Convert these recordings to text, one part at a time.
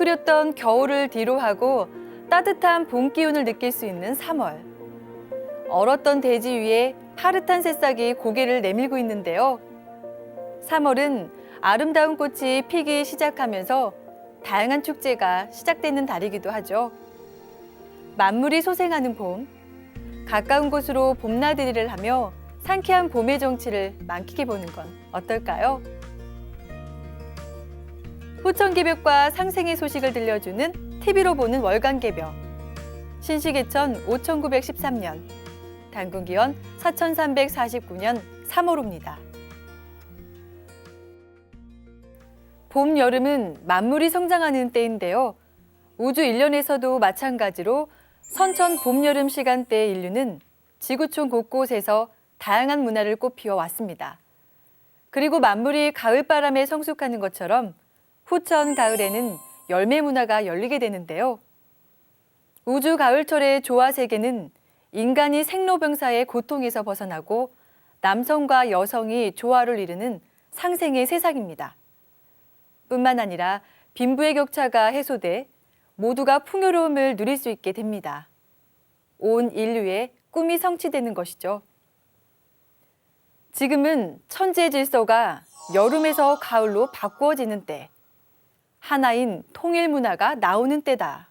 웅크렸던 겨울을 뒤로하고 따뜻한 봄 기운을 느낄 수 있는 3월. 얼었던 대지 위에 파릇한 새싹이 고개를 내밀고 있는데요. 3월은 아름다운 꽃이 피기 시작하면서 다양한 축제가 시작되는 달이기도 하죠. 만물이 소생하는 봄, 가까운 곳으로 봄나들이를 하며 상쾌한 봄의 정취를 만끽해보는 건 어떨까요? 호천개벽과 상생의 소식을 들려주는 TV로 보는 월간개벽. 신시개천 5913년, 단군기원 4349년 3월호입니다. 봄, 여름은 만물이 성장하는 때인데요. 우주 일련에서도 마찬가지로 선천 봄, 여름 시간대의 인류는 지구촌 곳곳에서 다양한 문화를 꽃피워 왔습니다. 그리고 만물이 가을바람에 성숙하는 것처럼 후천 가을에는 열매 문화가 열리게 되는데요. 우주 가을철의 조화 세계는 인간이 생로병사의 고통에서 벗어나고 남성과 여성이 조화를 이루는 상생의 세상입니다. 뿐만 아니라 빈부의 격차가 해소돼 모두가 풍요로움을 누릴 수 있게 됩니다. 온 인류의 꿈이 성취되는 것이죠. 지금은 천지의 질서가 여름에서 가을로 바꾸어지는 때, 하나인 통일 문화가 나오는 때다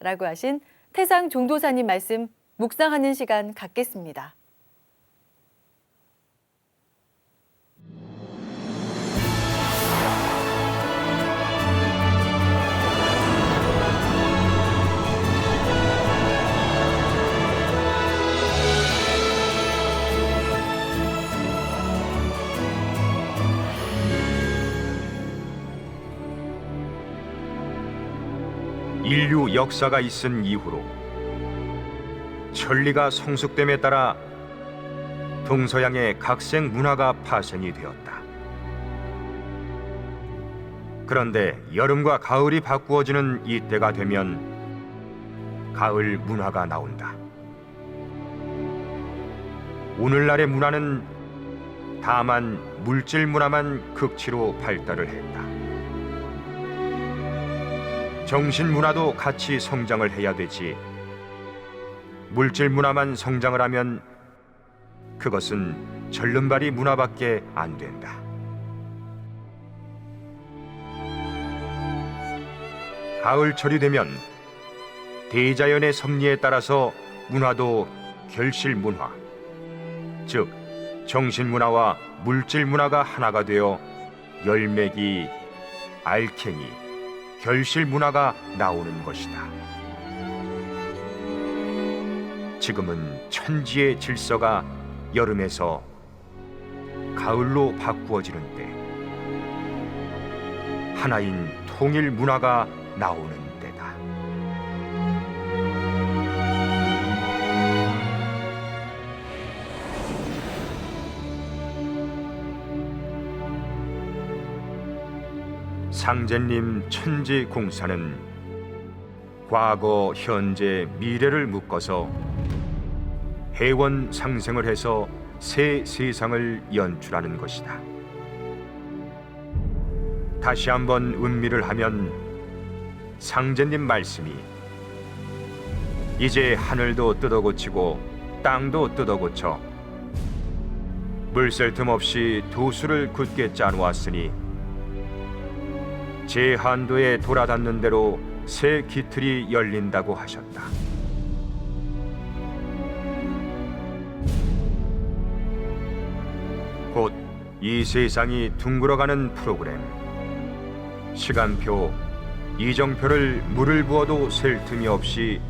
라고 하신 태상 종도사님 말씀 묵상하는 시간 갖겠습니다. 인류 역사가 있은 이후로 천리가 성숙됨에 따라 동서양의 각색 문화가 파생이 되었다. 그런데 여름과 가을이 바꾸어지는 이때가 되면 가을 문화가 나온다. 오늘날의 문화는 다만 물질 문화만 극치로 발달을 했다. 정신 문화도 같이 성장을 해야 되지. 물질 문화만 성장을 하면 그것은 절름발이 문화밖에 안 된다. 가을철이 되면 대자연의 섭리에 따라서 문화도 결실 문화, 즉 정신 문화와 물질 문화가 하나가 되어 열매기, 알갱이, 결실 문화가 나오는 것이다. 지금은 천지의 질서가 여름에서 가을로 바꾸어지는 때, 하나인 통일 문화가 나오는 때다. 상제님 천지공사는 과거, 현재, 미래를 묶어서 해원 상생을 해서 새 세상을 연출하는 것이다. 다시 한번 음미를 하면 상제님 말씀이 이제 하늘도 뜯어고치고 땅도 뜯어고쳐 물샐 틈 없이 도수를 굳게 짜놓았으니 제한도에 돌아닿는 대로 새 기틀이 열린다고 하셨다. 곧 이 세상이 둥글어가는 프로그램, 시간표, 이정표를 물을 부어도 셀 틈이 없이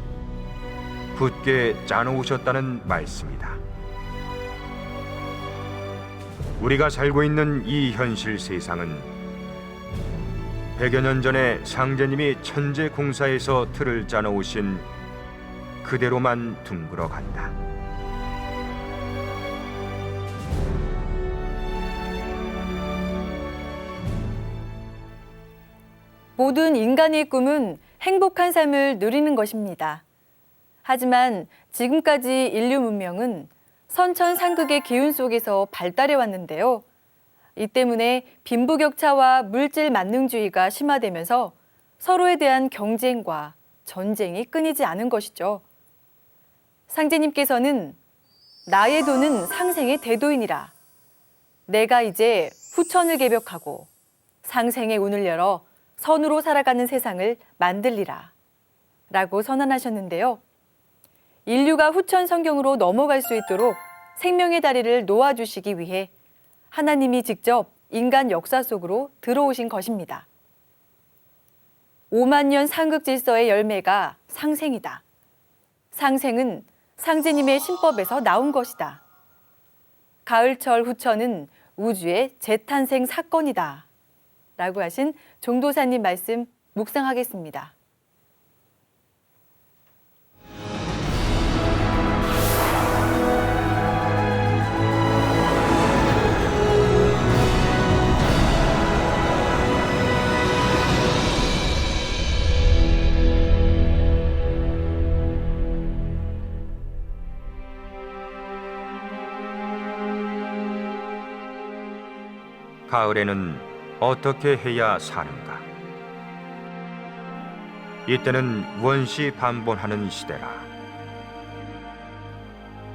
굳게 짜놓으셨다는 말씀이다. 우리가 살고 있는 이 현실 세상은 100여 년 전에 상제님이 천재공사에서 틀을 짜놓으신 그대로만 둥글어 간다. 모든 인간의 꿈은 행복한 삶을 누리는 것입니다. 하지만 지금까지 인류 문명은 선천상극의 기운 속에서 발달해 왔는데요. 이 때문에 빈부격차와 물질 만능주의가 심화되면서 서로에 대한 경쟁과 전쟁이 끊이지 않은 것이죠. 상제님께서는 나의 도는 상생의 대도이니라. 내가 이제 후천을 개벽하고 상생의 운을 열어 선으로 살아가는 세상을 만들리라. 라고 선언하셨는데요. 인류가 후천 성경으로 넘어갈 수 있도록 생명의 다리를 놓아주시기 위해 하나님이 직접 인간 역사 속으로 들어오신 것입니다. 5만 년 상극 질서의 열매가 상생이다. 상생은 상제님의 신법에서 나온 것이다. 가을철 후천은 우주의 재탄생 사건이다. 라고 하신 종도사님 말씀 묵상하겠습니다. 가을에는 어떻게 해야 사는가? 이때는 원시 반본하는 시대라.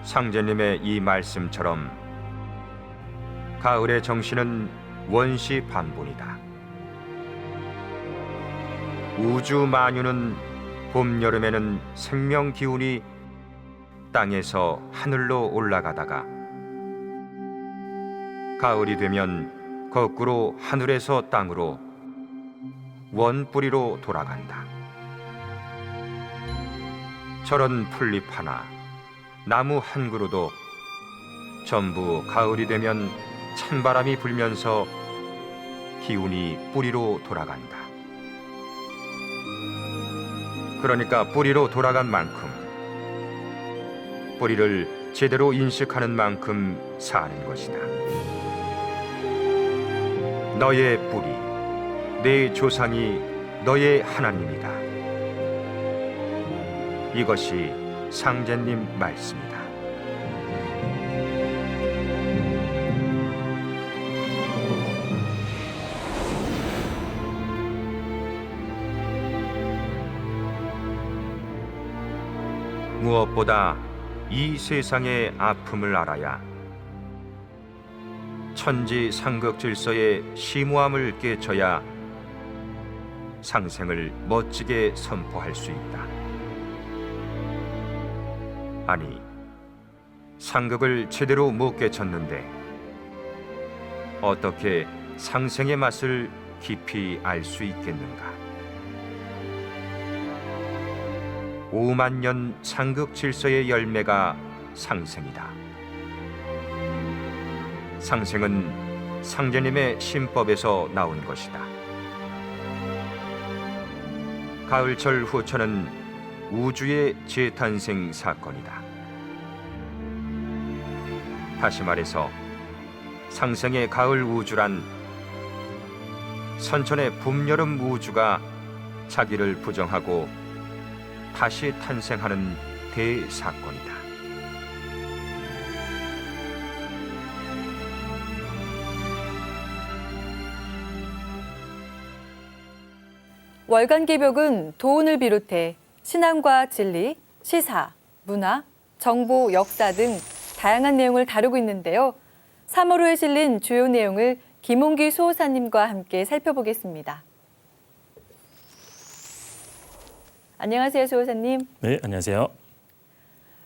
상제님의 이 말씀처럼 가을의 정신은 원시 반본이다. 우주 만유는 봄, 여름에는 생명 기운이 땅에서 하늘로 올라가다가 가을이 되면 거꾸로 하늘에서 땅으로 원뿌리로 돌아간다. 저런 풀잎 하나, 나무 한 그루도 전부 가을이 되면 찬바람이 불면서 기운이 뿌리로 돌아간다. 그러니까 뿌리로 돌아간 만큼, 뿌리를 제대로 인식하는 만큼 사는 것이다. 너의 뿌리, 내 조상이 너의 하나님이다. 이것이 상제님 말씀이다. 무엇보다 이 세상의 아픔을 알아야 천지 상극 질서의 심오함을 깨쳐야 상생을 멋지게 선포할 수 있다. 아니, 상극을 제대로 못 깨쳤는데 어떻게 상생의 맛을 깊이 알 수 있겠는가? 5만 년 상극 질서의 열매가 상생이다. 상생은 상제님의 신법에서 나온 것이다. 가을철 후천은 우주의 재탄생 사건이다. 다시 말해서 상생의 가을 우주란 선천의 봄, 여름 우주가 자기를 부정하고 다시 탄생하는 대사건이다. 월간 개벽은 도운을 비롯해 신앙과 진리, 시사, 문화, 정보, 역사 등 다양한 내용을 다루고 있는데요. 3월호에 실린 주요 내용을 김홍기 수호사님과 함께 살펴보겠습니다. 안녕하세요, 수호사님. 네, 안녕하세요.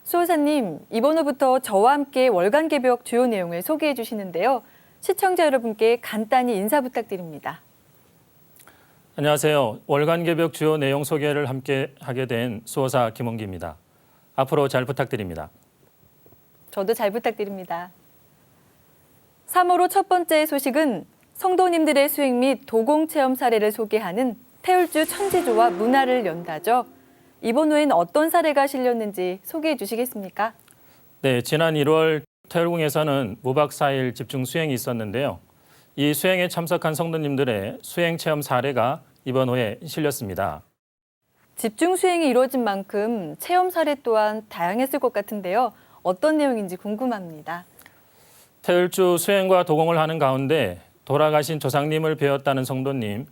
수호사님, 이번 호부터 저와 함께 월간 개벽 주요 내용을 소개해 주시는데요. 시청자 여러분께 간단히 인사 부탁드립니다. 안녕하세요. 월간 개벽 주요 내용 소개를 함께 하게 된 수호사 김홍기입니다. 앞으로 잘 부탁드립니다. 저도 잘 부탁드립니다. 3월호 첫 번째 소식은 성도님들의 수행 및 도공 체험 사례를 소개하는 태울주 천지조와 문화를 연다죠. 이번 호엔 어떤 사례가 실렸는지 소개해 주시겠습니까? 네, 지난 1월 태울궁에서는 무박 4일 집중 수행이 있었는데요. 이 수행에 참석한 성도님들의 수행 체험 사례가 이번 호에 실렸습니다. 집중 수행이 이루어진 만큼 체험 사례 또한 다양했을 것 같은데요. 어떤 내용인지 궁금합니다. 태울주 수행과 도공을 하는 가운데 돌아가신 조상님을 배웠다는 성도님,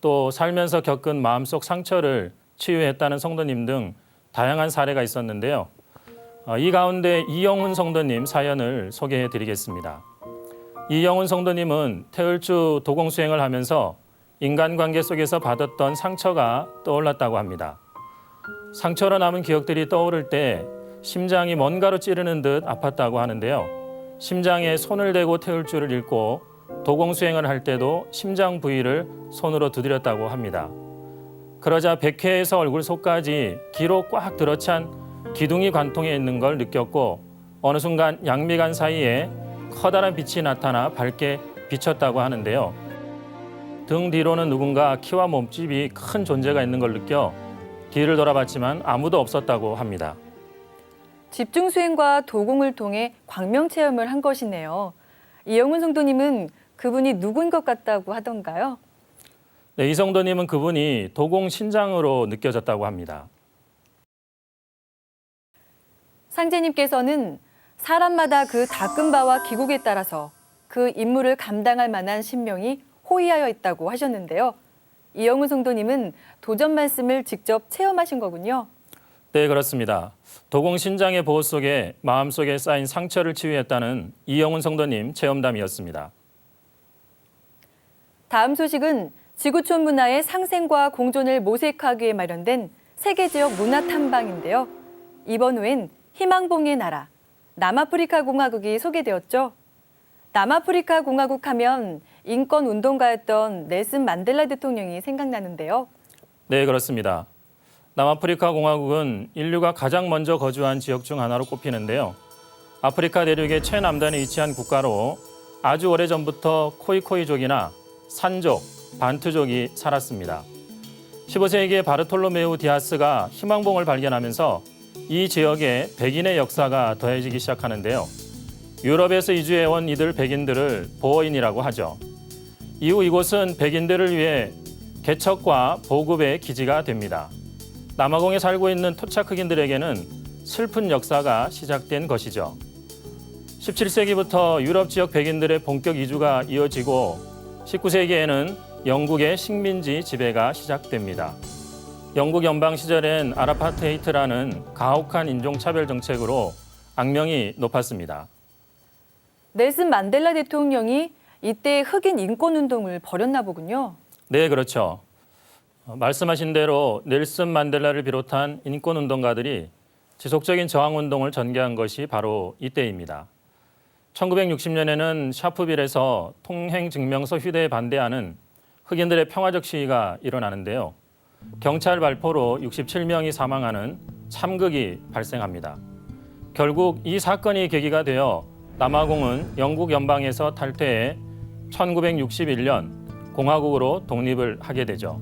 또 살면서 겪은 마음속 상처를 치유했다는 성도님 등 다양한 사례가 있었는데요. 이 가운데 이영훈 성도님 사연을 소개해 드리겠습니다. 이영훈 성도님은 태을주 도공 수행을 하면서 인간관계 속에서 받았던 상처가 떠올랐다고 합니다. 상처로 남은 기억들이 떠오를 때 심장이 뭔가로 찌르는 듯 아팠다고 하는데요. 심장에 손을 대고 태울주를 읽고 도공 수행을 할 때도 심장 부위를 손으로 두드렸다고 합니다. 그러자 백회에서 얼굴 속까지 기로 꽉 들어찬 기둥이 관통해 있는 걸 느꼈고 어느 순간 양미간 사이에 커다란 빛이 나타나 밝게 비쳤다고 하는데요. 등 뒤로는 누군가 키와 몸집이 큰 존재가 있는 걸 느껴 뒤를 돌아봤지만 아무도 없었다고 합니다. 집중 수행과 도공을 통해 광명 체험을 한 것이네요. 이영훈 성도님은 그분이 누군 것 같다고 하던가요? 네, 이 성도님은 그분이 도공 신장으로 느껴졌다고 합니다. 상제님께서는 사람마다 그 닦은 바와 기국에 따라서 그 임무를 감당할 만한 신명이 호위하여 있다고 하셨는데요. 이영훈 성도님은 도전 말씀을 직접 체험하신 거군요. 네, 그렇습니다. 도공 신장의 보호 속에 마음속에 쌓인 상처를 치유했다는 이영훈 성도님 체험담이었습니다. 다음 소식은 지구촌 문화의 상생과 공존을 모색하기 위해 마련된 세계 지역 문화 탐방인데요. 이번 후엔 희망봉의 나라, 남아프리카 공화국이 소개되었죠. 남아프리카 공화국 하면 인권 운동가였던 넬슨 만델라 대통령이 생각나는데요. 네, 그렇습니다. 남아프리카 공화국은 인류가 가장 먼저 거주한 지역 중 하나로 꼽히는데요. 아프리카 대륙의 최남단에 위치한 국가로 아주 오래전부터 코이코이족이나 산족, 반투족이 살았습니다. 15세기에 바르톨로메우 디아스가 희망봉을 발견하면서 이 지역에 백인의 역사가 더해지기 시작하는데요. 유럽에서 이주해온 이들 백인들을 보어인이라고 하죠. 이후 이곳은 백인들을 위해 개척과 보급의 기지가 됩니다. 남아공에 살고 있는 토착 흑인들에게는 슬픈 역사가 시작된 것이죠. 17세기부터 유럽 지역 백인들의 본격 이주가 이어지고 19세기에는 영국의 식민지 지배가 시작됩니다. 영국 연방 시절엔 아파르테이트라는 가혹한 인종차별 정책으로 악명이 높았습니다. 넬슨 만델라 대통령이 이때 흑인 인권운동을 벌였나 보군요. 네, 그렇죠. 말씀하신 대로 넬슨 만델라를 비롯한 인권운동가들이 지속적인 저항운동을 전개한 것이 바로 이때입니다. 1960년에는 샤프빌에서 통행증명서 휴대에 반대하는 흑인들의 평화적 시위가 일어나는데요. 경찰 발포로 67명이 사망하는 참극이 발생합니다. 결국 이 사건이 계기가 되어 남아공은 영국 연방에서 탈퇴해 1961년 공화국으로 독립을 하게 되죠.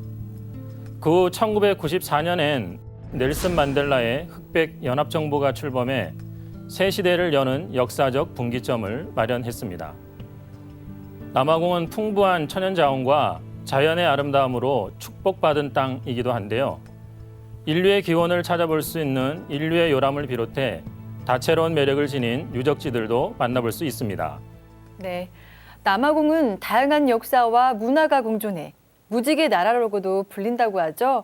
그 후 1994년엔 넬슨 만델라의 흑백 연합정부가 출범해 새 시대를 여는 역사적 분기점을 마련했습니다. 남아공은 풍부한 천연자원과 자연의 아름다움으로 축복받은 땅이기도 한데요. 인류의 기원을 찾아볼 수 있는 인류의 요람을 비롯해 다채로운 매력을 지닌 유적지들도 만나볼 수 있습니다. 네, 남아공은 다양한 역사와 문화가 공존해 무지개 나라로고도 불린다고 하죠.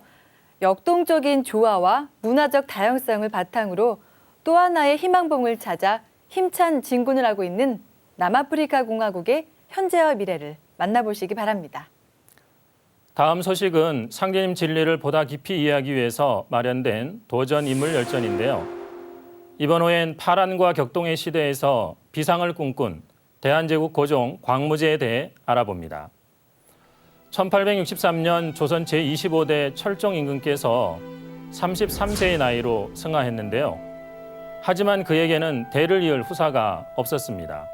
역동적인 조화와 문화적 다양성을 바탕으로 또 하나의 희망봉을 찾아 힘찬 진군을 하고 있는 남아프리카 공화국의 현재와 미래를 만나보시기 바랍니다. 다음 소식은 상제님 진리를 보다 깊이 이해하기 위해서 마련된 도전 인물 열전인데요. 이번 호엔 파란과 격동의 시대에서 비상을 꿈꾼 대한제국 고종 광무제에 대해 알아봅니다. 1863년 조선 제25대 철종 임금께서 33세의 나이로 승하했는데요. 하지만 그에게는 대를 이을 후사가 없었습니다.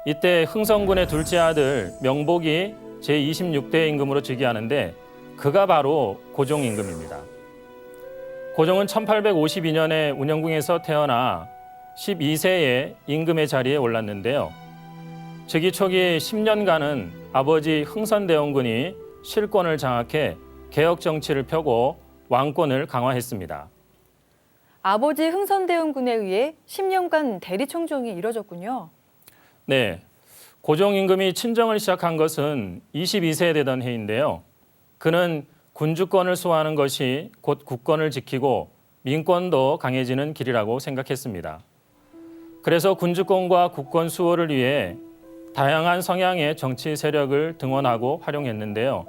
이때 흥성군의 둘째 아들 명복이 제26대 임금으로 즉위하는데 그가 바로 고종 임금입니다. 고종은 1852년에 운영궁에서 태어나 12세에 임금의 자리에 올랐는데요. 즉위 초기 10년간은 아버지 흥선대원군이 실권을 장악해 개혁 정치를 펴고 왕권을 강화했습니다. 아버지 흥선대원군에 의해 10년간 대리청정이 이뤄졌군요. 네, 고종 임금이 친정을 시작한 것은 22세에 되던 해인데요. 그는 군주권을 수호하는 것이 곧 국권을 지키고 민권도 강해지는 길이라고 생각했습니다. 그래서 군주권과 국권 수호를 위해 다양한 성향의 정치 세력을 등원하고 활용했는데요.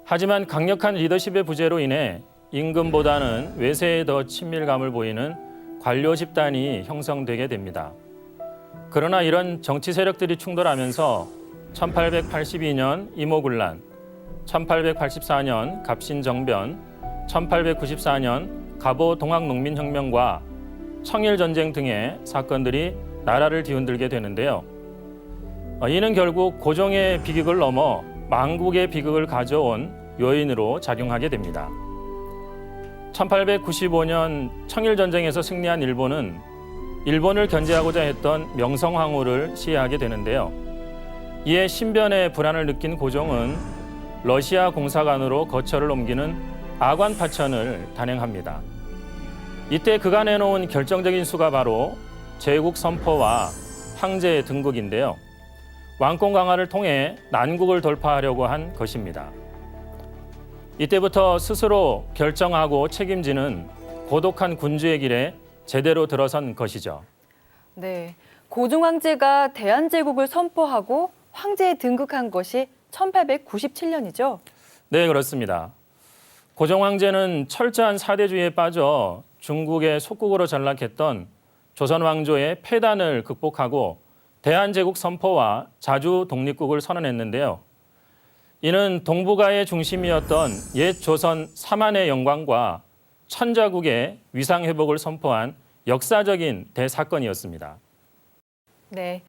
하지만 강력한 리더십의 부재로 인해 임금보다는 외세에 더 친밀감을 보이는 관료 집단이 형성되게 됩니다. 그러나 이런 정치 세력들이 충돌하면서 1882년 이모군란, 1884년 갑신정변, 1894년 갑오 동학농민혁명과 청일전쟁 등의 사건들이 나라를 뒤흔들게 되는데요. 이는 결국 고종의 비극을 넘어 망국의 비극을 가져온 요인으로 작용하게 됩니다. 1895년 청일전쟁에서 승리한 일본은 일본을 견제하고자 했던 명성황후를 시해하게 되는데요. 이에 신변의 불안을 느낀 고종은 러시아 공사관으로 거처를 옮기는 아관파천을 단행합니다. 이때 그가 내놓은 결정적인 수가 바로 제국 선포와 황제 등극인데요. 왕권 강화를 통해 난국을 돌파하려고 한 것입니다. 이때부터 스스로 결정하고 책임지는 고독한 군주의 길에 제대로 들어선 것이죠. 네, 고종 황제가 대한제국을 선포하고 황제에 등극한 것이 1897년이죠. 네, 그렇습니다. 고종 황제는 철저한 사대주의에 빠져 중국의 속국으로 전락했던 조선 왕조의 폐단을 극복하고 대한제국 선포와 자주 독립국을 선언했는데요. 이는 동북아의 중심이었던 옛 조선 삼한의 영광과 천자국의 위상 회복을 선포한 역사적인 대사건이었습니다. 네,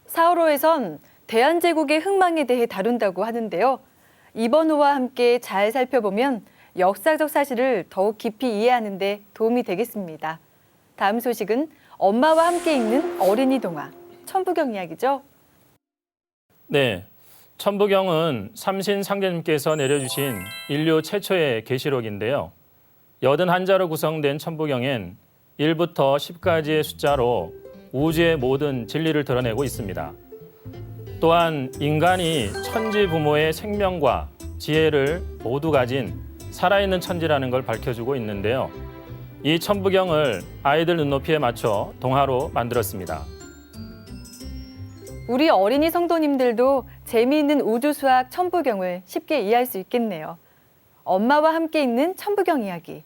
4호로에선 대한제국의 흥망에 대해 다룬다고 하는데요. 이번 호와 함께 잘 살펴보면 역사적 사실을 더욱 깊이 이해하는 데 도움이 되겠습니다. 다음 소식은 엄마와 함께 읽는 어린이 동화, 천부경 이야기죠. 네, 천부경은 삼신상제님께서 내려주신 인류 최초의 계시록인데요. 81자로 구성된 천부경엔 1부터 10까지의 숫자로 우주의 모든 진리를 드러내고 있습니다. 또한 인간이 천지 부모의 생명과 지혜를 모두 가진 살아있는 천지라는 걸 밝혀주고 있는데요. 이 천부경을 아이들 눈높이에 맞춰 동화로 만들었습니다. 우리 어린이 성도님들도 재미있는 우주수학 천부경을 쉽게 이해할 수 있겠네요. 엄마와 함께 읽는 천부경 이야기.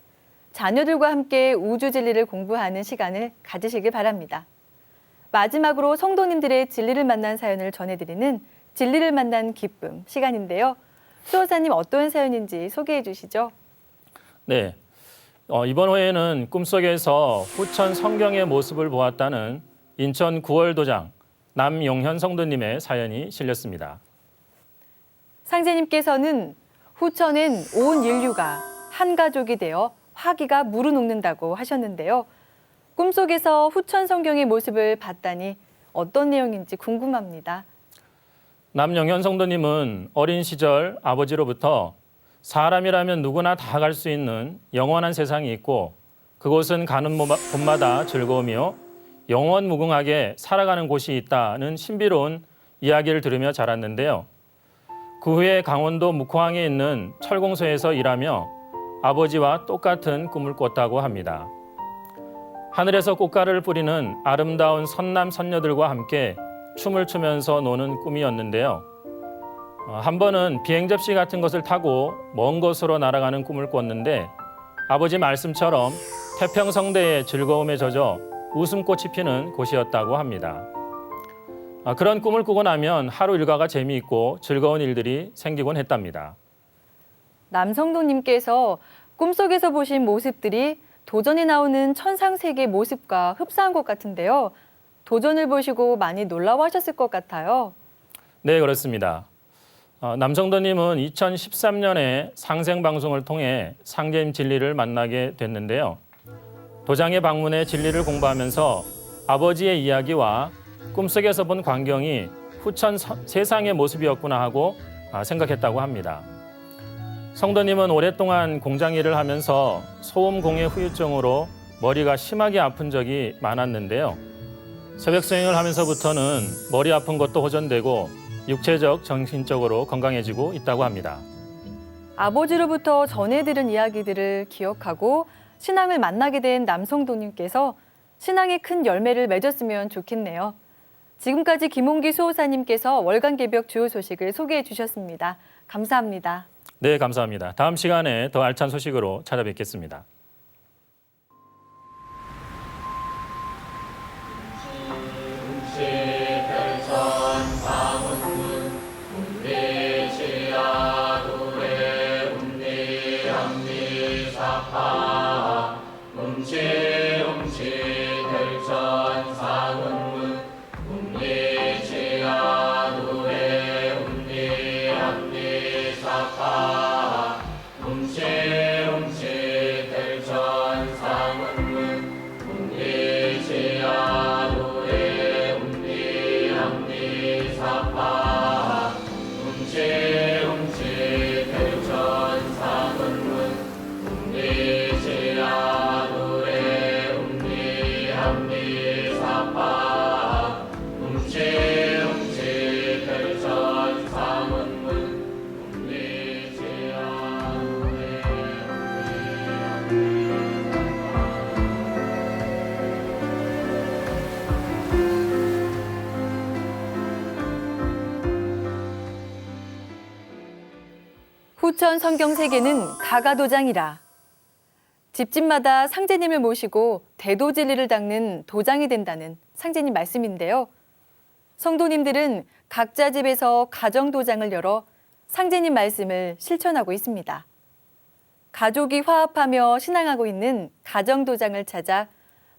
자녀들과 함께 우주 진리를 공부하는 시간을 가지시길 바랍니다. 마지막으로 성도님들의 진리를 만난 사연을 전해드리는 진리를 만난 기쁨 시간인데요. 수호사님 어떤 사연인지 소개해 주시죠. 네, 이번 호에는 꿈속에서 후천 성경의 모습을 보았다는 인천 구월도장 남용현 성도님의 사연이 실렸습니다. 상제님께서는 후천엔 온 인류가 한 가족이 되어 화기가 무르녹는다고 하셨는데요. 꿈속에서 후천 성경의 모습을 봤다니 어떤 내용인지 궁금합니다. 남영현 성도님은 어린 시절 아버지로부터 사람이라면 누구나 다 갈 수 있는 영원한 세상이 있고 그곳은 가는 곳마다 즐거움이요 영원무궁하게 살아가는 곳이 있다는 신비로운 이야기를 들으며 자랐는데요. 그 후에 강원도 묵호항에 있는 철공소에서 일하며 아버지와 똑같은 꿈을 꿨다고 합니다. 하늘에서 꽃가루를 뿌리는 아름다운 선남 선녀들과 함께 춤을 추면서 노는 꿈이었는데요. 한 번은 비행접시 같은 것을 타고 먼 곳으로 날아가는 꿈을 꿨는데 아버지 말씀처럼 태평성대의 즐거움에 젖어 웃음꽃이 피는 곳이었다고 합니다. 그런 꿈을 꾸고 나면 하루 일과가 재미있고 즐거운 일들이 생기곤 했답니다. 남성도님께서 꿈속에서 보신 모습들이 도전에 나오는 천상세계 모습과 흡사한 것 같은데요. 도전을 보시고 많이 놀라워하셨을 것 같아요. 네, 그렇습니다. 남성도님은 2013년에 상생방송을 통해 상제님 진리를 만나게 됐는데요. 도장에 방문해 진리를 공부하면서 아버지의 이야기와 꿈속에서 본 광경이 후천 세상의 모습이었구나 하고 생각했다고 합니다. 성도님은 오랫동안 공장 일을 하면서 소음공해 후유증으로 머리가 심하게 아픈 적이 많았는데요. 새벽 수행을 하면서부터는 머리 아픈 것도 호전되고 육체적, 정신적으로 건강해지고 있다고 합니다. 아버지로부터 전해 들은 이야기들을 기억하고 신앙을 만나게 된 남성도님께서 신앙의 큰 열매를 맺었으면 좋겠네요. 지금까지 김홍기 수호사님께서 월간 개벽 주요 소식을 소개해 주셨습니다. 감사합니다. 네, 감사합니다. 다음 시간에 더 알찬 소식으로 찾아뵙겠습니다. 후천 성경 세계는 가가도장이라. 집집마다 상제님을 모시고 대도진리를 닦는 도장이 된다는 상제님 말씀인데요. 성도님들은 각자 집에서 가정도장을 열어 상제님 말씀을 실천하고 있습니다. 가족이 화합하며 신앙하고 있는 가정도장을 찾아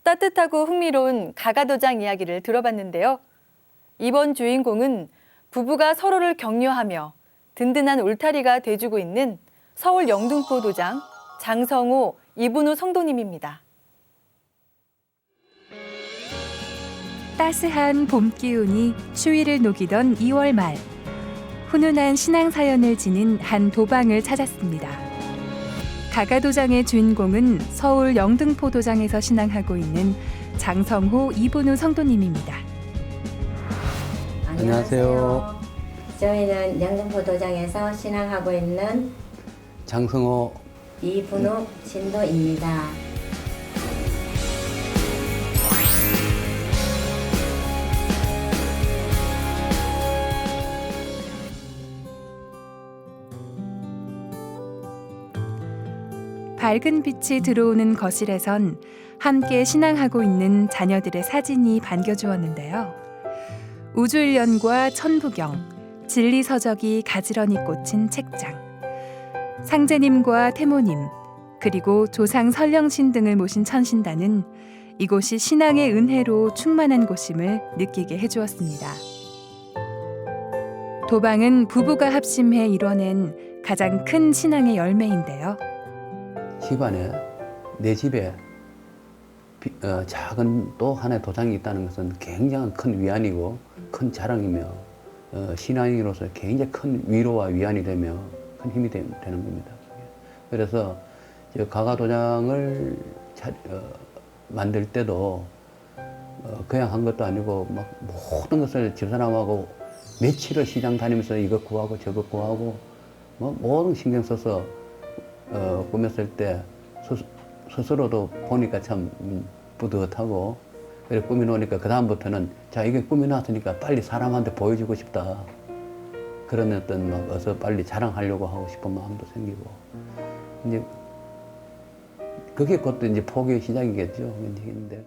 따뜻하고 흥미로운 가가도장 이야기를 들어봤는데요. 이번 주인공은 부부가 서로를 격려하며 든든한 울타리가 돼주고 있는 서울 영등포 도장 장성호, 이분우 성도님입니다. 따스한 봄 기운이 추위를 녹이던 2월 말, 훈훈한 신앙 사연을 지닌 한 도방을 찾았습니다. 가가도장의 주인공은 서울 영등포 도장에서 신앙하고 있는 장성호, 이분우 성도님입니다. 안녕하세요. 저희는 영등포 도장에서 신앙하고 있는 장성호 이분우 신도입니다. 밝은 빛이 들어오는 거실에선 함께 신앙하고 있는 자녀들의 사진이 반겨주었는데요. 우주일련과 천부경, 진리서적이 가지런히 꽂힌 책장, 상제님과 태모님, 그리고 조상 설령신 등을 모신 천신단은 이곳이 신앙의 은혜로 충만한 곳임을 느끼게 해주었습니다. 도방은 부부가 합심해 이뤄낸 가장 큰 신앙의 열매인데요. 집안에 내 집에 작은 또 하나의 도장이 있다는 것은 굉장히 큰 위안이고 큰 자랑이며 신앙인으로서 굉장히 큰 위로와 위안이 되며 큰 힘이 되는 겁니다. 그래서 가가도장을 만들 때도 그냥 한 것도 아니고 막 모든 것을 집사람하고 며칠을 시장 다니면서 이것 구하고 저것 구하고 뭐 모든 신경 써서 꾸몄을 때 스스로도 보니까 참 뿌듯하고 그래 꾸며놓으니까 그 다음부터는 자 이게 꾸며놨으니까 빨리 사람한테 보여주고 싶다 그런 어떤 막 어서 빨리 자랑하려고 하고 싶은 마음도 생기고 이제 그게 곧 이제 포기의 시작이겠죠. 근데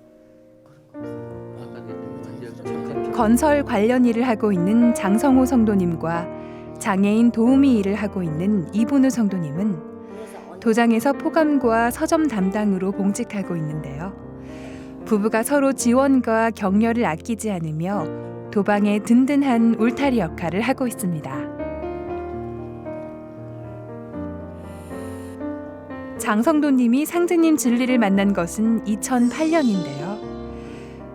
건설 관련 일을 하고 있는 장성호 성도님과 장애인 도우미 일을 하고 있는 이분우 성도님은 도장에서 포감과 서점 담당으로 봉직하고 있는데요. 부부가 서로 지원과 격려를 아끼지 않으며 도방의 든든한 울타리 역할을 하고 있습니다. 장성도님이 상제님 진리를 만난 것은 2008년인데요.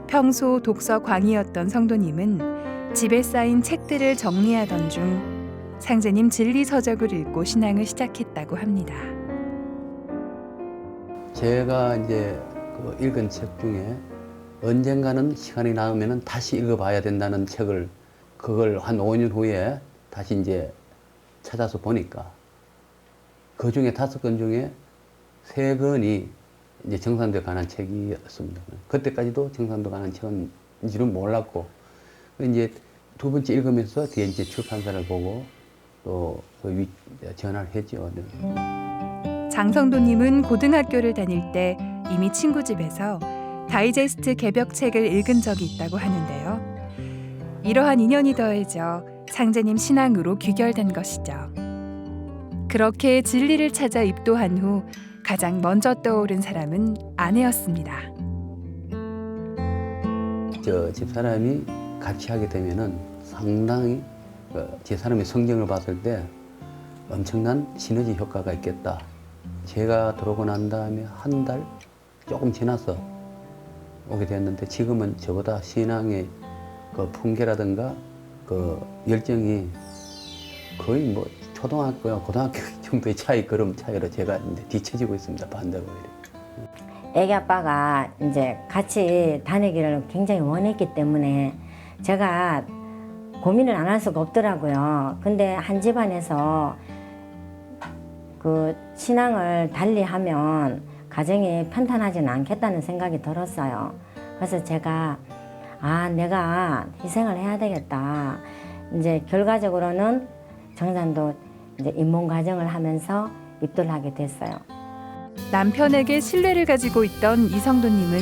평소 독서 광이었던 성도님은 집에 쌓인 책들을 정리하던 중 상제님 진리 서적을 읽고 신앙을 시작했다고 합니다. 제가 이제 그 읽은 책 중에 언젠가는 시간이 나오면 다시 읽어봐야 된다는 책을 그걸 한 5년 후에 다시 이제 찾아서 보니까 그 중에 5건 중에 3건이 이제 정산도에 관한 책이었습니다. 그때까지도 정산도 관한 책인지는 몰랐고, 이제 2번째 읽으면서 뒤에 이제 출판사를 보고 또 전화를 했죠. 장성도님은 고등학교를 다닐 때 이미 친구 집에서 다이제스트 개벽책을 읽은 적이 있다고 하는데요. 이러한 인연이 더해져 상제님 신앙으로 귀결된 것이죠. 그렇게 진리를 찾아 입도한 후 가장 먼저 떠오른 사람은 아내였습니다. 저 집사람이 같이 하게 되면은 상당히 집사람의 성경을 봤을 때 엄청난 시너지 효과가 있겠다. 제가 들어오고 난 다음에 한 달 조금 지나서 오게 됐는데 지금은 저보다 신앙의 그 풍계라든가 그 열정이 거의 뭐 초등학교와 고등학교 정도의 걸음 차이로 제가 이제 뒤처지고 있습니다. 반대로. 애기 아빠가 이제 같이 다니기를 굉장히 원했기 때문에 제가 고민을 안 할 수가 없더라고요. 근데 한 집안에서 그 신앙을 달리하면 가정이 편탄하지는 않겠다는 생각이 들었어요. 그래서 제가 내가 희생을 해야 되겠다. 이제 결과적으로는 정산도 이제 입문 과정을 하면서 입도를 하게 됐어요. 남편에게 신뢰를 가지고 있던 이성도님은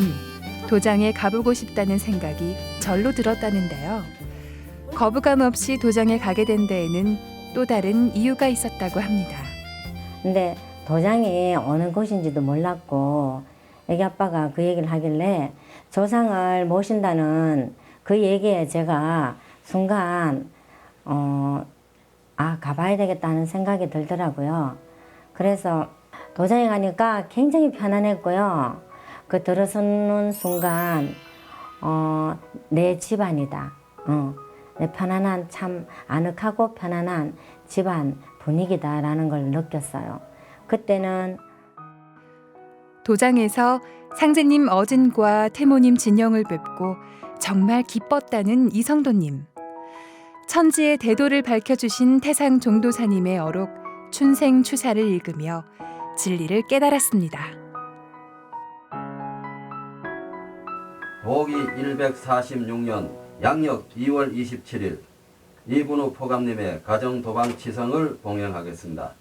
도장에 가보고 싶다는 생각이 절로 들었다는데요. 거부감 없이 도장에 가게 된 데에는 또 다른 이유가 있었다고 합니다. 근데 도장이 어느 곳인지도 몰랐고 애기 아빠가 그 얘기를 하길래 조상을 모신다는 그 얘기에 제가 순간 가봐야 되겠다는 생각이 들더라고요. 그래서 도장에 가니까 굉장히 편안했고요. 그 들어서는 순간 내 집안이다. 내 편안한 참 아늑하고 편안한 집안 분위기다라는 걸 느꼈어요. 그때는 도장에서 상제님 어진과 태모님 진영을 뵙고 정말 기뻤다는 이성도님. 천지의 대도를 밝혀주신 태상 종도사님의 어록 춘생추사를 읽으며 진리를 깨달았습니다. 보기 146년 양력 2월 27일 이분우 포감님의 가정도방 치성을 봉행하겠습니다.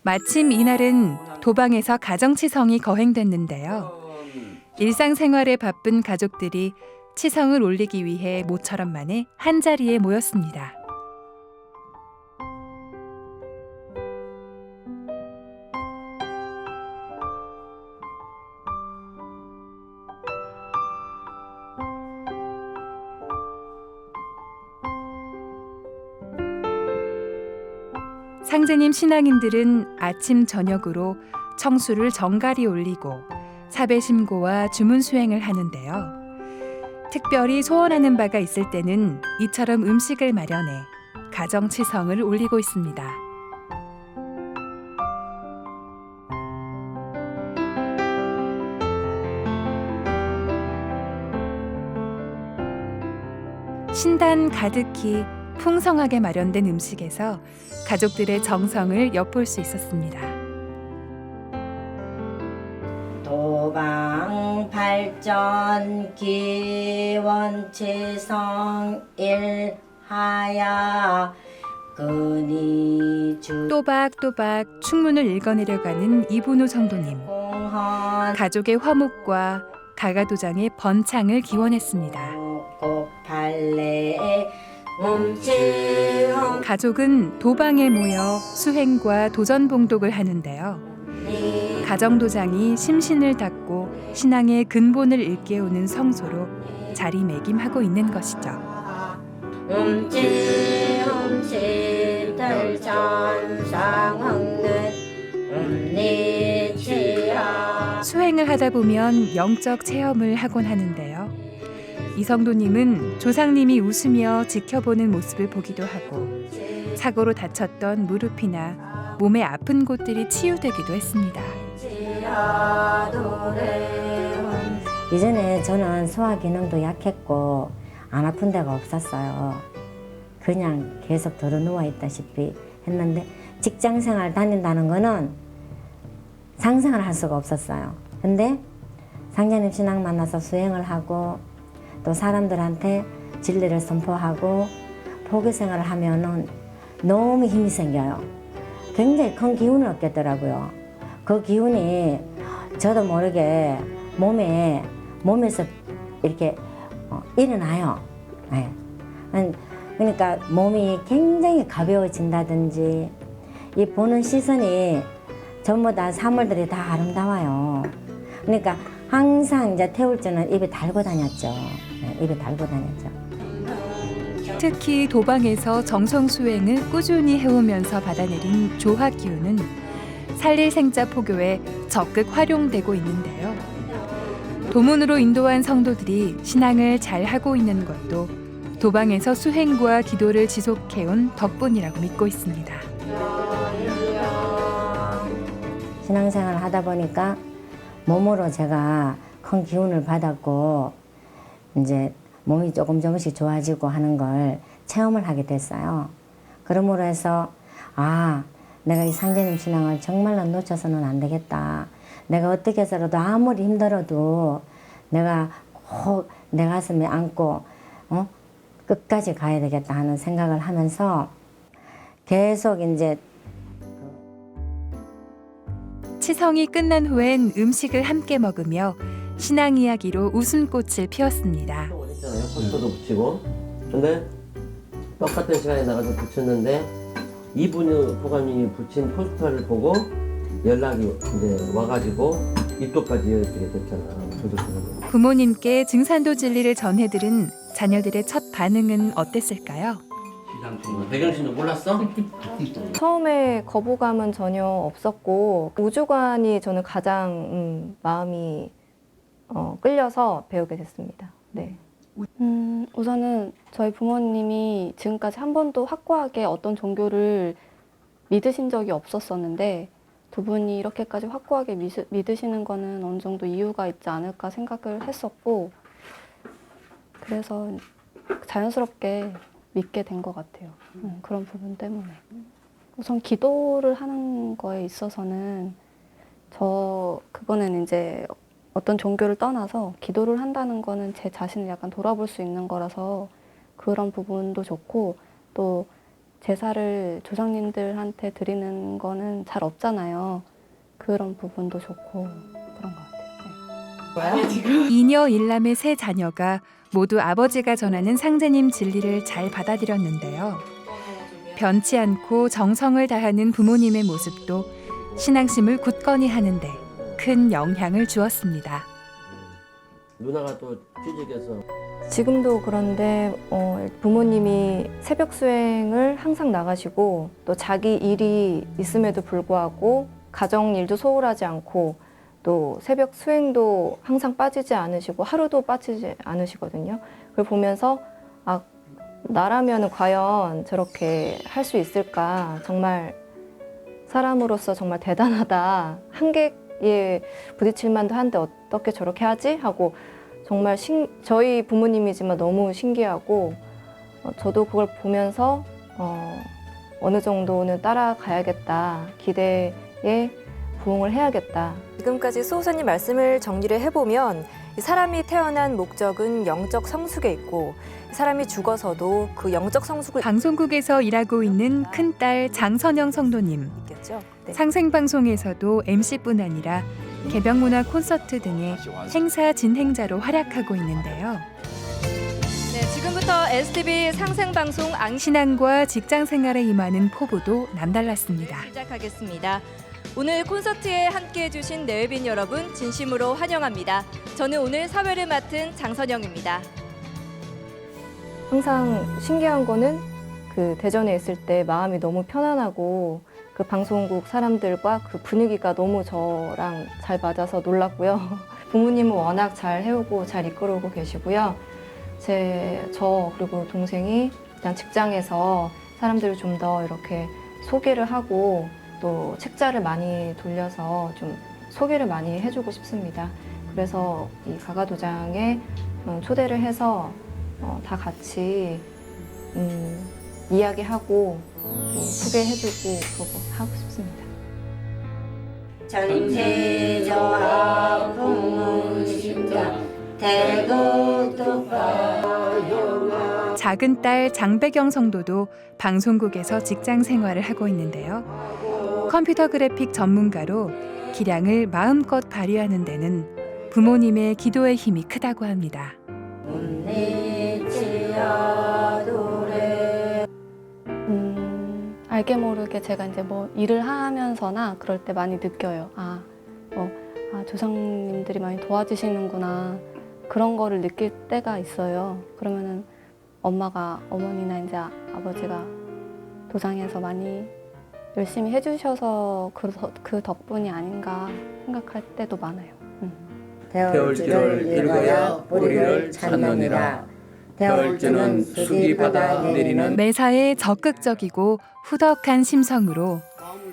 마침 이날은 도방에서 가정치성이 거행됐는데요. 일상생활에 바쁜 가족들이 치성을 올리기 위해 모처럼 만에 한자리에 모였습니다. 상제님 신앙인들은 아침 저녁으로 청수를 정갈이 올리고 사배심고와 주문 수행을 하는데요. 특별히 소원하는 바가 있을 때는 이처럼 음식을 마련해 가정치성을 올리고 있습니다. 신단 가득히 풍성하게 마련된 음식에서 가족들의 정성을 엿볼 수 있었습니다. 도방 발전 기원치성 일하야 근이주 또박또박 충문을 읽어내려가는 이분우 성도님. 공헌 가족의 화목과 가가도장의 번창을 기원했습니다. 고팔레 가족은 도방에 모여 수행과 도전 봉독을 하는데요. 가정도장이 심신을 닦고 신앙의 근본을 일깨우는 성소로 자리매김하고 있는 것이죠. 수행을 하다 보면 영적 체험을 하곤 하는데요. 이성도님은 조상님이 웃으며 지켜보는 모습을 보기도 하고 사고로 다쳤던 무릎이나 몸의 아픈 곳들이 치유되기도 했습니다. 이전에 저는 소화 기능도 약했고 안 아픈 데가 없었어요. 그냥 계속 들어 누워 있다시피 했는데 직장 생활 다닌다는 거는 상상을 할 수가 없었어요. 근데 상제님 신앙 만나서 수행을 하고 또 사람들한테 진리를 선포하고 포교 생활을 하면은 너무 힘이 생겨요. 굉장히 큰 기운을 얻겠더라고요. 그 기운이 저도 모르게 몸에서 이렇게 일어나요. 네. 그러니까 몸이 굉장히 가벼워진다든지 이 보는 시선이 전부 다 사물들이 다 아름다워요. 그러니까 항상 이제 태울 때는 입에 달고 다녔죠. 네, 입에 달고 다녔죠. 특히 도방에서 정성 수행을 꾸준히 해오면서 받아내린 조화 기운은 살릴생자 포교에 적극 활용되고 있는데요. 도문으로 인도한 성도들이 신앙을 잘 하고 있는 것도 도방에서 수행과 기도를 지속해온 덕분이라고 믿고 있습니다. 신앙생활을 하다 보니까 몸으로 제가 큰 기운을 받았고 이제 몸이 조금씩 좋아지고 하는 걸 체험을 하게 됐어요. 그러므로 해서 내가 이 상제님 신앙을 정말로 놓쳐서는 안 되겠다. 내가 어떻게 해서라도 아무리 힘들어도 내가 꼭 내 가슴에 안고 끝까지 가야 되겠다 하는 생각을 하면서 계속 이제 치성이 끝난 후엔 음식을 함께 먹으며 신앙 이야기로 웃음꽃을 피웠습니다. 있잖아요. 포스터도 붙이고. 근데 똑같은 시간에 나가서 붙였는데 이분이 보감님이 붙인 포스터를 보고 연락이 이제 와가지고 입도까지 이어지게 됐잖아. 부모님께 증산도 진리를 전해들은 자녀들의 첫 반응은 어땠을까요? 배경신도 몰랐어? 처음에 거부감은 전혀 없었고 우주관이 저는 가장 마음이 끌려서 배우게 됐습니다. 네. 우선은 저희 부모님이 지금까지 한 번도 확고하게 어떤 종교를 믿으신 적이 없었었는데 두 분이 이렇게까지 확고하게 믿으시는 거는 어느 정도 이유가 있지 않을까 생각을 했었고 그래서 자연스럽게 믿게 된 것 같아요. 그런 부분 때문에. 우선 기도를 하는 거에 있어서는 그거는 이제 어떤 종교를 떠나서 기도를 한다는 거는 제 자신을 약간 돌아볼 수 있는 거라서 그런 부분도 좋고 또 제사를 조상님들한테 드리는 거는 잘 없잖아요. 그런 부분도 좋고 그런 것 같아요. 이녀 일남의 세 자녀가 모두 아버지가 전하는 상제님 진리를 잘 받아들였는데요. 변치 않고 정성을 다하는 부모님의 모습도 신앙심을 굳건히 하는데 큰 영향을 주었습니다. 누나가 또 취직해서 지금도 그런데 부모님이 새벽 수행을 항상 나가시고 또 자기 일이 있음에도 불구하고 가정 일도 소홀하지 않고 또 새벽 수행도 항상 빠지지 않으시고 하루도 빠지지 않으시거든요. 그걸 보면서 나라면 과연 저렇게 할 수 있을까? 정말 사람으로서 정말 대단하다. 한계에 부딪힐 만도 한데 어떻게 저렇게 하지? 하고 정말 저희 부모님이지만 너무 신기하고 저도 그걸 보면서 어느 정도는 따라가야겠다. 기대에 부응을 해야겠다. 지금까지 수호사님 말씀을 정리를 해보면 사람이 태어난 목적은 영적 성숙에 있고 사람이 죽어서도 그 영적 성숙을 방송국에서 일하고 있는 큰딸 장선영 성도님. 있겠죠. 네. 상생방송에서도 MC뿐 아니라 개병문화 콘서트 등의 행사 진행자로 활약하고 있는데요. 네, 지금부터 STV 상생방송 신앙과 직장생활에 임하는 포부도 남달랐습니다. 시작하겠습니다. 오늘 콘서트에 함께해 주신 내외빈 여러분 진심으로 환영합니다. 저는 오늘 사회를 맡은 장선영입니다. 항상 신기한 거는 그 대전에 있을 때 마음이 너무 편안하고 그 방송국 사람들과 그 분위기가 너무 저랑 잘 맞아서 놀랐고요. 부모님은 워낙 잘 해오고 잘 이끌어오고 계시고요. 저 그리고 동생이 그냥 직장에서 사람들을 좀 더 이렇게 소개를 하고 또 책자를 많이 돌려서 좀 소개를 많이 해주고 싶습니다. 그래서 이 가가도장에 초대를 해서 다 같이 이야기하고 또 소개해주고 그러고 하고 싶습니다. 전체조합 풍문심장 대국독파 작은 딸 장배경 성도도 방송국에서 직장 생활을 하고 있는데요. 컴퓨터 그래픽 전문가로 기량을 마음껏 발휘하는 데는 부모님의 기도의 힘이 크다고 합니다. 알게 모르게 제가 이제 뭐 일을 하면서나 그럴 때 많이 느껴요. 조상님들이 많이 도와주시는구나. 그런 거를 느낄 때가 있어요. 그러면은 어머니나 이제 아버지가 도장에서 많이 열심히 해주셔서 그 덕분이 아닌가 생각할 때도 많아요. 태울주를 읽어야 뿌리를 찾느니라. 태울주는 쑥이 받아 내리는 매사에 적극적이고 후덕한 심성으로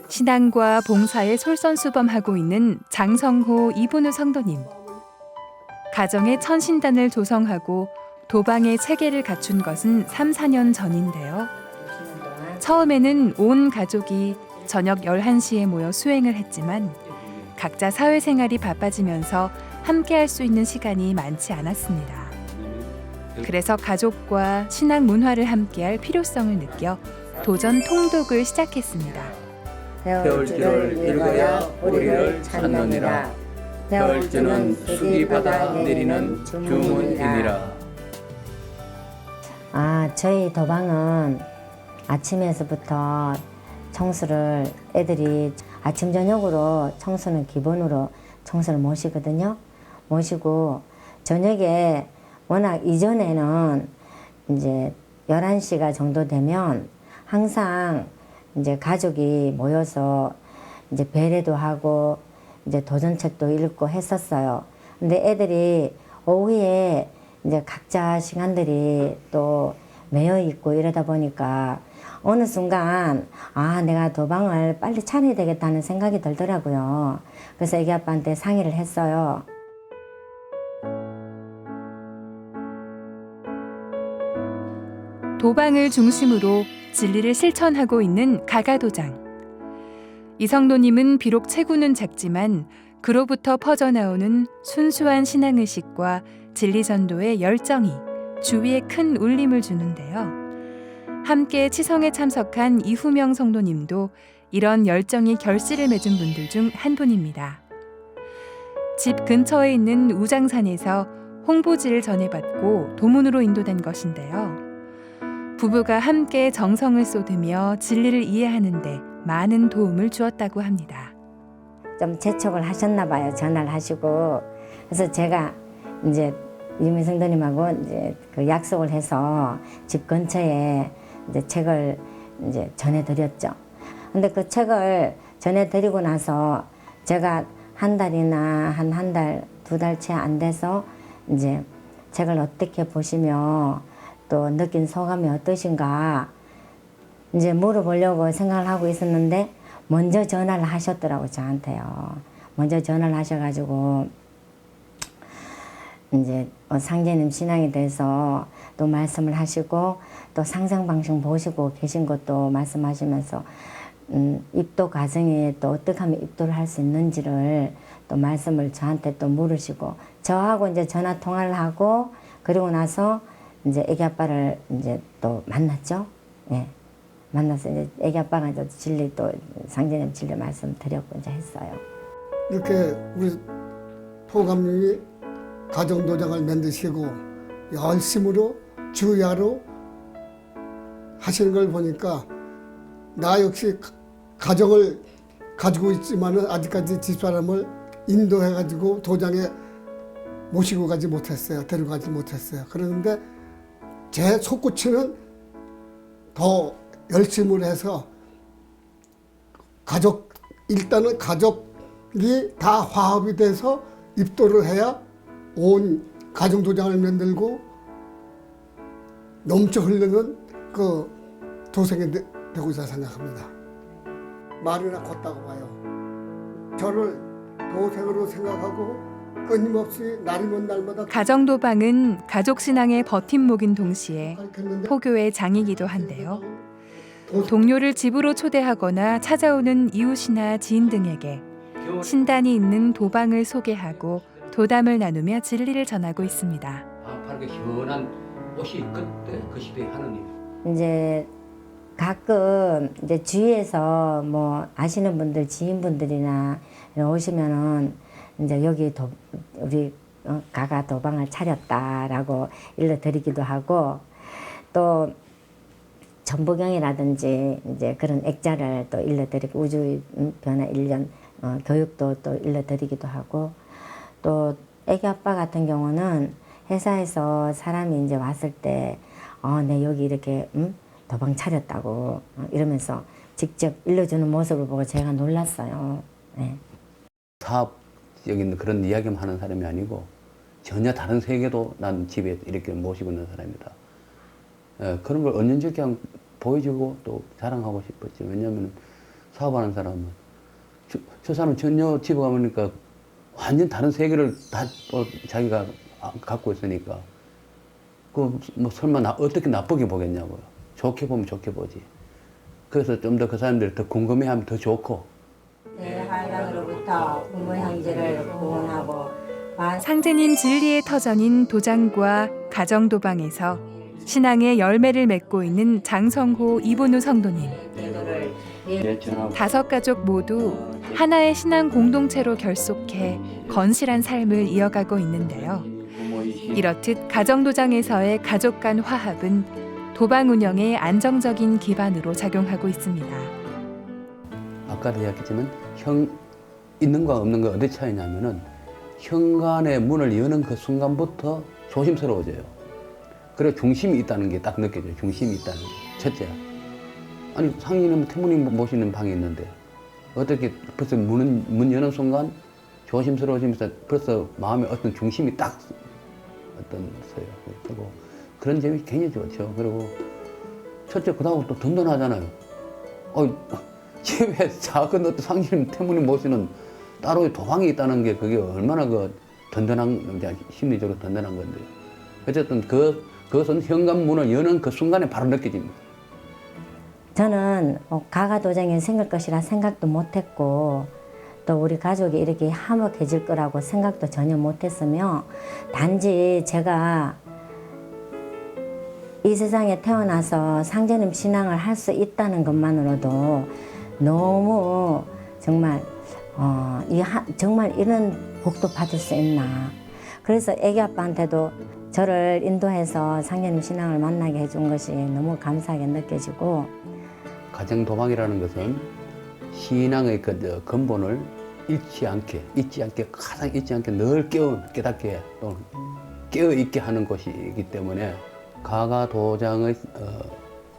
신앙과 봉사에 솔선수범하고 있는 장성호 이분우 성도님. 가정의 천신단을 조성하고 도방의 체계를 갖춘 것은 3, 4년 전인데요. 처음에는 온 가족이 저녁 11시에 모여 수행을 했지만 각자 사회생활이 바빠지면서 함께할 수 있는 시간이 많지 않았습니다. 그래서 가족과 신앙 문화를 함께할 필요성을 느껴 도전 통독을 시작했습니다. 태울주를 읽어야 뿌리를 찾느니라. 태울주는 쑥이 받아 내리는 주문이니라. 저희 도방은 아침에서부터 청소를 애들이 아침 저녁으로 청소는 기본으로 청소를 모시거든요. 모시고 저녁에 워낙 이전에는 이제 11시가 정도 되면 항상 이제 가족이 모여서 이제 배례도 하고 이제 도전책도 읽고 했었어요. 근데 애들이 오후에 이제 각자 시간들이 또 매여 있고 이러다 보니까 어느 순간 내가 도방을 빨리 차려야 되겠다는 생각이 들더라고요. 그래서 애기 아빠한테 상의를 했어요. 도방을 중심으로 진리를 실천하고 있는 가가도장. 이 성도님은 비록 체구는 작지만 그로부터 퍼져나오는 순수한 신앙의식과 진리전도의 열정이 주위에 큰 울림을 주는데요. 함께 치성에 참석한 이후명 성도님도 이런 열정이 결실을 맺은 분들 중 한 분입니다. 집 근처에 있는 우장산에서 홍보지를 전해받고 도문으로 인도된 것인데요. 부부가 함께 정성을 쏟으며 진리를 이해하는 데 많은 도움을 주었다고 합니다. 좀 재촉을 하셨나 봐요. 전화를 하시고. 그래서 제가 이제 이미 성도님하고 이제 그 약속을 해서 집 근처에 이제 책을 이제 전해드렸죠. 근데 그 책을 전해드리고 나서 제가 한 달이나 한 달, 2달 채 안 돼서 이제 책을 어떻게 보시며 또 느낀 소감이 어떠신가 이제 물어보려고 생각을 하고 있었는데 먼저 전화를 하셨더라고요, 저한테요. 먼저 전화를 하셔가지고 이제 상제님 신앙에 대해서 또 말씀을 하시고 또 상생방송 보시고 계신 것도 말씀하시면서 입도 과정에 또 어떻게 하면 입도를 할 수 있는지를 또 말씀을 저한테 또 물으시고 저하고 이제 전화 통화를 하고 그리고 나서 이제 애기 아빠를 이제 또 만났죠. 예. 만나서 이제 애기 아빠가 이제 진리 또 상제님 진리 말씀 드렸고 이제 했어요. 이렇게 우리 포감님이 가정도장을 만드시고 열심으로 주야로 하시는 걸 보니까 나 역시 가정을 가지고 있지만은 아직까지 집사람을 인도해가지고 도장에 모시고 가지 못했어요. 데려가지 못했어요. 그런데 제 속구치는 더 열심을 해서 일단은 가족이 다 화합이 돼서 입도를 해야 온 가정도장을 만들고 넘쳐 흐르는 그 도생이 되고자 생각합니다. 말이나 걷다고 봐요. 저를 도생으로 생각하고 끊임없이 날이면 날마다 가정도방은 가족신앙의 버팀목인 동시에 포교의 장이기도 한데요. 동료를 집으로 초대하거나 찾아오는 이웃이나 지인 등에게 신단이 있는 도방을 소개하고 도담을 나누며 진리를 전하고 있습니다. 파랗게 시원한 옷이 그때 그 시대에 하는 일. 이제 가끔 이제 주위에서 뭐 아시는 분들 지인분들이나 오시면은 이제 여기 우리 가가 도방을 차렸다라고 일러드리기도 하고 또 전부경이라든지 이제 그런 액자를 또 일러드리고 우주 변화 1년 교육도 또 일러드리기도 하고 또 애기 아빠 같은 경우는 회사에서 사람이 이제 왔을 때 네 여기 이렇게 도방 차렸다고 이러면서 직접 일러주는 모습을 보고 제가 놀랐어요. 네. 사업적인 그런 이야기만 하는 사람이 아니고 전혀 다른 세계도 난 집에 이렇게 모시고 있는 사람이다. 그런 걸 언제든지 그냥 보여주고 또 자랑하고 싶었지. 왜냐하면 사업하는 사람은 저 사람 전혀 집에 가보니까 완전 다른 세계를 다 또 자기가 갖고 있으니까 그 뭐 설마 어떻게 나쁘게 보겠냐고요. 좋게 보면 좋게 보지. 그래서 좀 더 그 사람들이 더 궁금해하면 더 좋고. 대한민국으로부터 부모 형제를 구원하고 상제님 진리의 터전인 도장과 가정도방에서 신앙의 열매를 맺고 있는 장성호 이본우 성도님. 5가족 모두 하나의 신앙 공동체로 결속해 건실한 삶을 이어가고 있는데요. 이렇듯 가정도장에서의 가족 간 화합은 도방 운영의 안정적인 기반으로 작용하고 있습니다. 아까도 이야기했지만 있는과 없는 거 어디 차이냐면은 현관의 문을 여는 그 순간부터 조심스러워져요. 그리고 중심이 있다는 게 딱 느껴져요. 중심이 있다는 게. 첫째. 아니 상인은 태무님 모시는 방이 있는데 어떻게 벌써 문 여는 순간 조심스러워지면서 벌써 마음에 어떤 중심이 딱 서요. 그리고 그런 점이 굉장히 좋죠. 그리고 첫째 그다음 또 든든하잖아요. 집에 작은 어떤 상인 태무님 모시는 따로 도방이 있다는 게 그게 얼마나 그 든든한 심리적으로 든든한 건데 어쨌든 그것은 현관문을 여는 그 순간에 바로 느껴집니다. 저는 가가도장이 생길 것이라 생각도 못했고 또 우리 가족이 이렇게 화목해질 거라고 생각도 전혀 못했으며 단지 제가 이 세상에 태어나서 상제님 신앙을 할 수 있다는 것만으로도 너무 정말 정말 이런 복도 받을 수 있나. 그래서 애기 아빠한테도 저를 인도해서 상제님 신앙을 만나게 해준 것이 너무 감사하게 느껴지고 가정 도방이라는 것은 신앙의 그 근본을 잊지 않게 가장 잊지 않게 늘 깨닫게 또 깨어 있게 하는 것이기 때문에 가가 도장의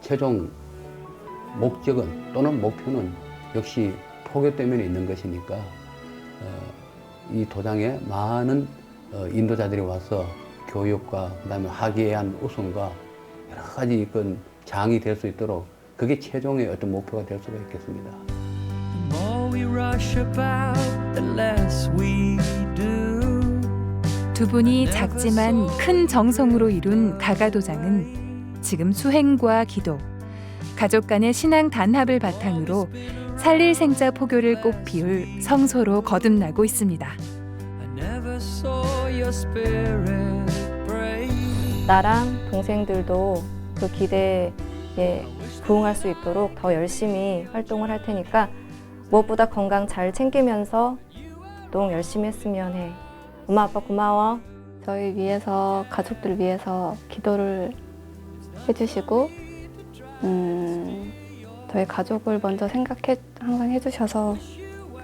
최종 목적은 또는 목표는 역시 포교대면에 있는 것이니까 이 도장에 많은 인도자들이 와서 교육과 그다음에 학예에 대한 우선과 여러 가지 그 장이 될 수 있도록 그게 최종의 어떤 목표가 될 수가 있겠습니다. 두 분이 작지만 큰 정성으로 이룬 가가도장은 지금 수행과 기도, 가족 간의 신앙 단합을 바탕으로 살릴생자 포교를 꽃피울 성소로 거듭나고 있습니다. 나랑 동생들도 그 기대에 부응할 수 있도록 더 열심히 활동을 할 테니까 무엇보다 건강 잘 챙기면서 활동 열심히 했으면 해. 엄마 아빠 고마워. 저희 위해서 가족들 위해서 기도를 해주시고 저희 가족을 먼저 항상 해주셔서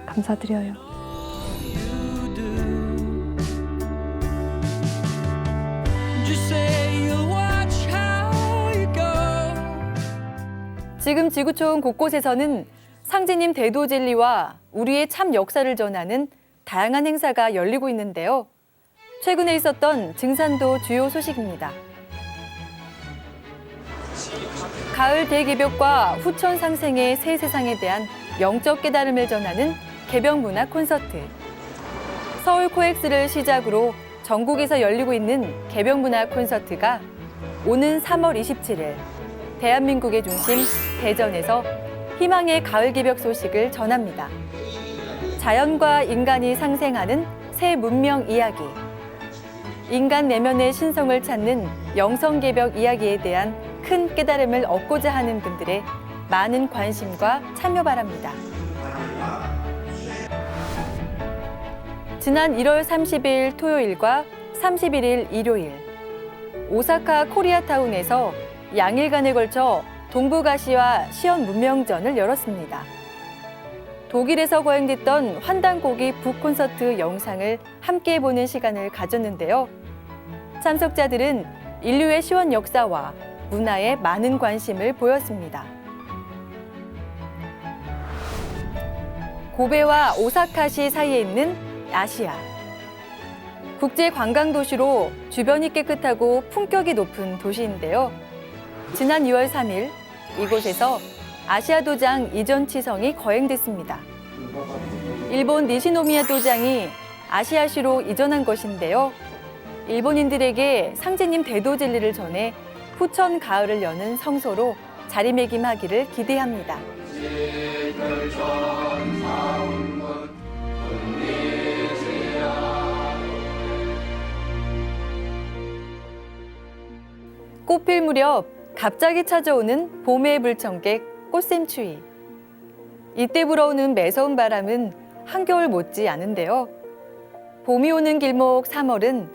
감사드려요. 지금 지구촌 곳곳에서는 상제님 대도진리와 우리의 참 역사를 전하는 다양한 행사가 열리고 있는데요. 최근에 있었던 증산도 주요 소식입니다. 가을 대개벽과 후천 상생의 새 세상에 대한 영적 깨달음을 전하는 개병문화 콘서트. 서울 코엑스를 시작으로 전국에서 열리고 있는 개병문화 콘서트가 오는 3월 27일 대한민국의 중심 대전에서 희망의 가을 개벽 소식을 전합니다. 자연과 인간이 상생하는 새 문명 이야기. 인간 내면의 신성을 찾는 영성 개벽 이야기에 대한 큰 깨달음을 얻고자 하는 분들의 많은 관심과 참여 바랍니다. 지난 1월 30일 토요일과 31일 일요일, 오사카 코리아타운에서 양일간에 걸쳐 동북아시아 시연 문명전을 열었습니다. 독일에서 거행됐던 환단고기 북콘서트 영상을 함께 보는 시간을 가졌는데요. 참석자들은 인류의 시원 역사와 문화에 많은 관심을 보였습니다. 고베와 오사카시 사이에 있는 아시아. 국제 관광 도시로 주변이 깨끗하고 품격이 높은 도시인데요. 지난 2월 3일 이곳에서 아시아 도장 이전 치성이 거행됐습니다. 일본 니시노미야 도장이 아시아시로 이전한 것인데요. 일본인들에게 상제님 대도 진리를 전해 후천 가을을 여는 성소로 자리매김하기를 기대합니다. 꽃필 무렵 갑자기 찾아오는 봄의 불청객 꽃샘추위. 이때 불어오는 매서운 바람은 한겨울 못지 않은데요. 봄이 오는 길목 3월은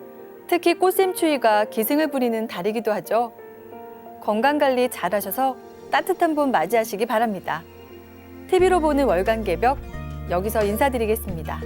특히 꽃샘추위가 기승을 부리는 달이기도 하죠. 건강관리 잘하셔서 따뜻한 봄 맞이하시기 바랍니다. TV로 보는 월간 개벽, 여기서 인사드리겠습니다.